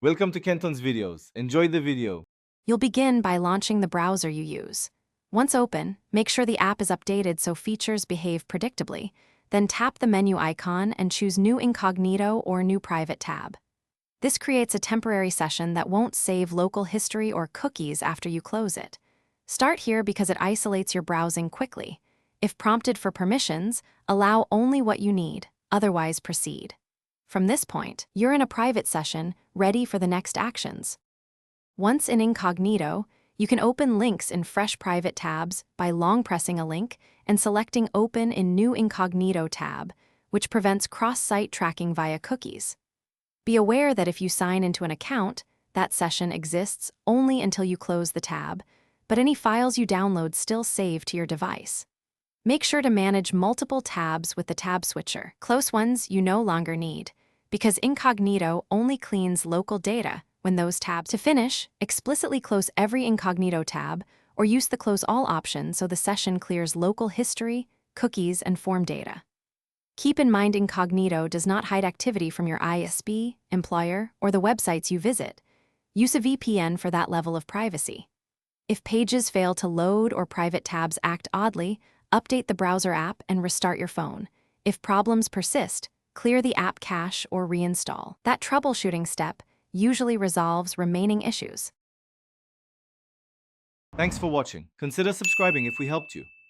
Welcome to Kenton's videos. Enjoy the video. You'll begin by launching the browser you use. Once open, make sure the app is updated so features behave predictably. Then tap the menu icon and choose New Incognito or New Private tab. This creates a temporary session that won't save local history or cookies after you close it. Start here because it isolates your browsing quickly. If prompted for permissions, allow only what you need, otherwise proceed. From this point, you're in a private session, ready for the next actions. Once in Incognito, you can open links in fresh private tabs by long pressing a link and selecting Open in New Incognito tab, which prevents cross-site tracking via cookies. Be aware that if you sign into an account, that session exists only until you close the tab, but any files you download still save to your device. Make sure to manage multiple tabs with the tab switcher. Close ones you no longer need, because Incognito only cleans local data when those tabs. To finish, explicitly close every Incognito tab or use the Close All option so the session clears local history, cookies, and form data. Keep in mind Incognito does not hide activity from your ISP, employer, or the websites you visit. Use a VPN for that level of privacy. If pages fail to load or private tabs act oddly, update the browser app and restart your phone. If problems persist, clear the app cache or reinstall. That troubleshooting step usually resolves remaining issues. Thanks for watching. Consider subscribing if we helped you.